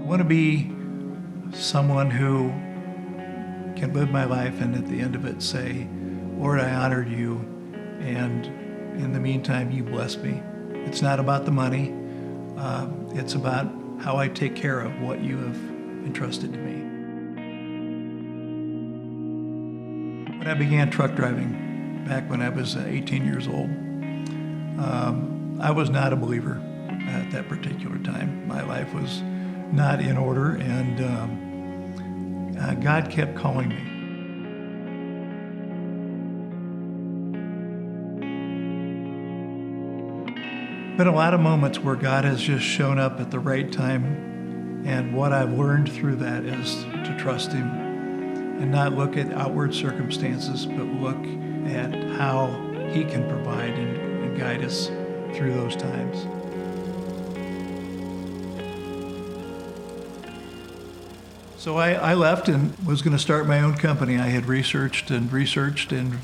want to be someone who can live my life and at the end of it say, Lord, I honored you, and in the meantime, you blessed me. It's not about the money. It's about how I take care of what you have entrusted to me. When I began truck driving, back when I was 18 years old, I was not a believer at that particular time. My life was not in order, and God kept calling me. Been a lot of moments where God has just shown up at the right time, and what I've learned through that is to trust Him and not look at outward circumstances, but look at how He can provide and guide us through those times. So I left and was going to start my own company. I had researched and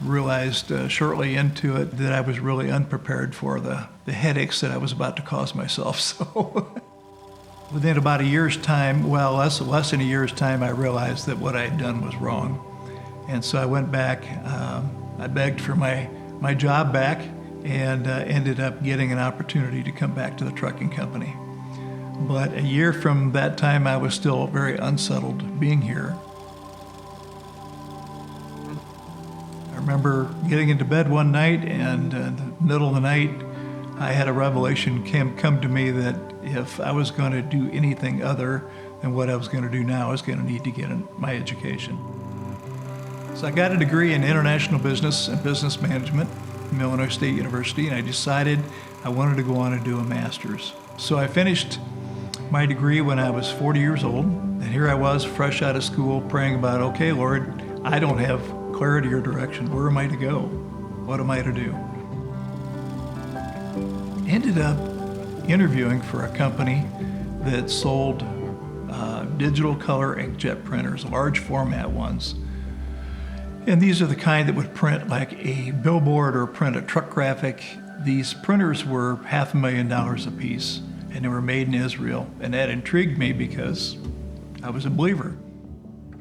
realized shortly into it that I was really unprepared for the headaches that I was about to cause myself. So within about a year's time, well, less than a year's time, I realized that what I had done was wrong. And so I went back, I begged for my job back, and ended up getting an opportunity to come back to the trucking company. But a year from that time, I was still very unsettled being here. I remember getting into bed one night, and in the middle of the night, I had a revelation come to me that if I was going to do anything other than what I was going to do now, I was going to need to get my education. So I got a degree in international business and business management from Illinois State University, and I decided I wanted to go on and do a master's. So I finished my degree when I was 40 years old, and here I was fresh out of school praying about, okay, Lord, I don't have clarity or direction. Where am I to go? What am I to do? Ended up interviewing for a company that sold digital color inkjet printers, large format ones. And these are the kind that would print like a billboard or print a truck graphic. These printers were $500,000 a piece, and they were made in Israel. And that intrigued me because I was a believer.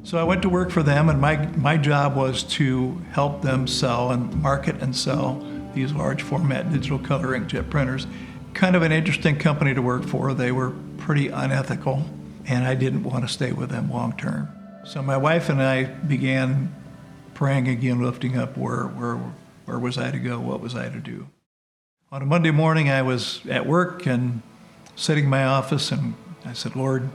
So I went to work for them, and my job was to help them sell and market and sell these large format digital color inkjet printers. Kind of an interesting company to work for. They were pretty unethical, and I didn't want to stay with them long term. So my wife and I began praying again, lifting up where was I to go, what was I to do. On a Monday morning, I was at work and sitting in my office, and I said, Lord,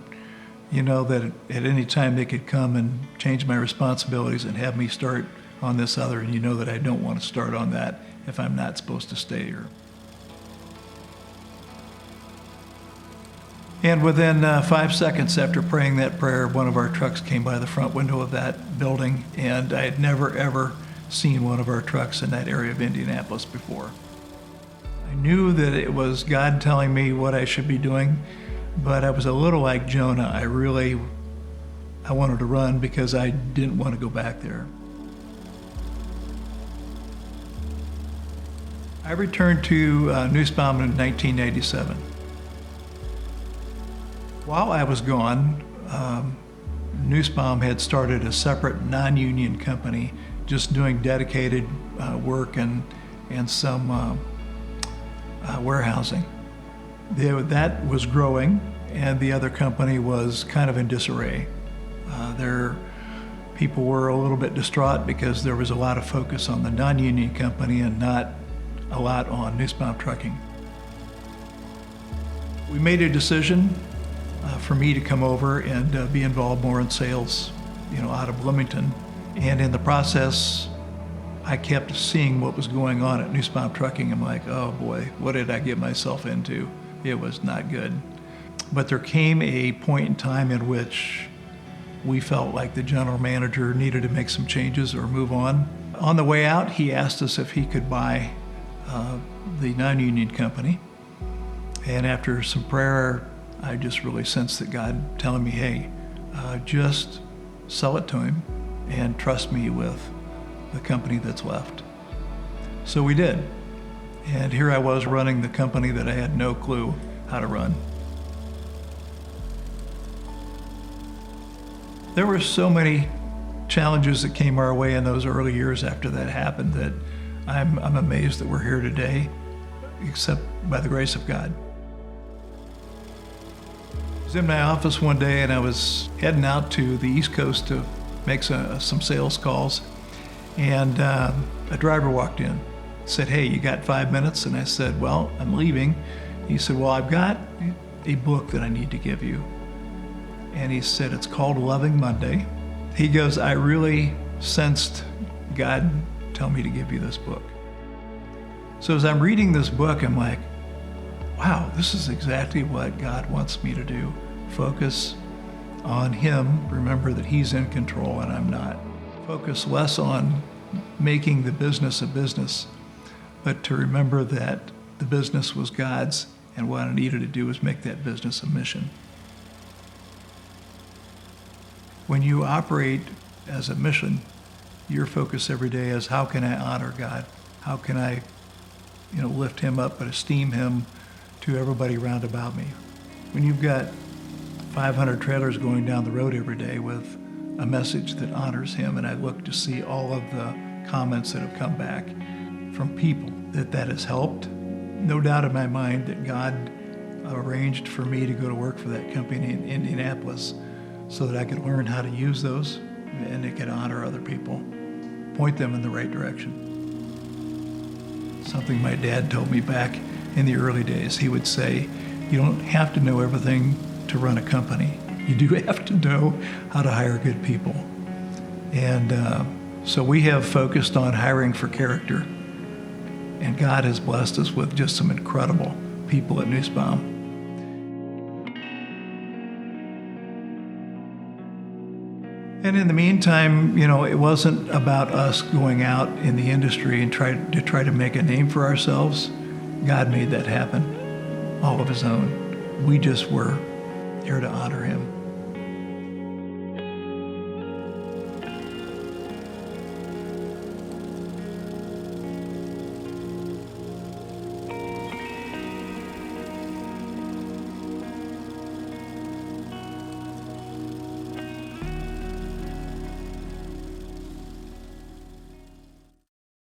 you know that at any time they could come and change my responsibilities and have me start on this other, and you know that I don't want to start on that if I'm not supposed to stay here. And within 5 seconds after praying that prayer, one of our trucks came by the front window of that building, and I had never, ever seen one of our trucks in that area of Indianapolis before. I knew that it was God telling me what I should be doing, but I was a little like Jonah. I wanted to run because I didn't want to go back there. I returned to Nussbaum in 1987. While I was gone, Nussbaum had started a separate non-union company just doing dedicated work and some warehousing. That was growing, and the other company was kind of in disarray. Their people were a little bit distraught because there was a lot of focus on the non-union company and not a lot on Nussbaum Trucking. We made a decision for me to come over and be involved more in sales, out of Bloomington. And in the process, I kept seeing what was going on at Nussbaum Trucking. I'm like, oh boy, what did I get myself into? It was not good. But there came a point in time in which we felt like the general manager needed to make some changes or move on. On the way out, he asked us if he could buy the non-union company. And after some prayer, I just really sensed that God telling me, hey, just sell it to him and trust me with the company that's left. So we did. And here I was running the company that I had no clue how to run. There were so many challenges that came our way in those early years after that happened that I'm amazed that we're here today, except by the grace of God. I was in my office one day and I was heading out to the East Coast to make some sales calls, and a driver walked in, said, "Hey, you got 5 minutes?" And I said, "Well, I'm leaving." He said, "Well, I've got a book that I need to give you." And he said, "It's called Loving Monday." He goes, "I really sensed God tell me to give you this book." So as I'm reading this book, I'm like, wow, this is exactly what God wants me to do. Focus on Him, remember that He's in control and I'm not. Focus less on making the business a business, but to remember that the business was God's, and what I needed to do was make that business a mission. When you operate as a mission, your focus every day is, how can I honor God? How can I, lift Him up but esteem Him to everybody round about me? When you've got 500 trailers going down the road every day with a message that honors Him, and I look to see all of the comments that have come back from people that has helped, no doubt in my mind that God arranged for me to go to work for that company in Indianapolis so that I could learn how to use those and it could honor other people, point them in the right direction. Something my dad told me back in the early days. He would say, you don't have to know everything to run a company. You do have to know how to hire good people. And so we have focused on hiring for character. And God has blessed us with just some incredible people at Nussbaum. And in the meantime, it wasn't about us going out in the industry and try to make a name for ourselves. God made that happen all of His own. We just were here to honor Him.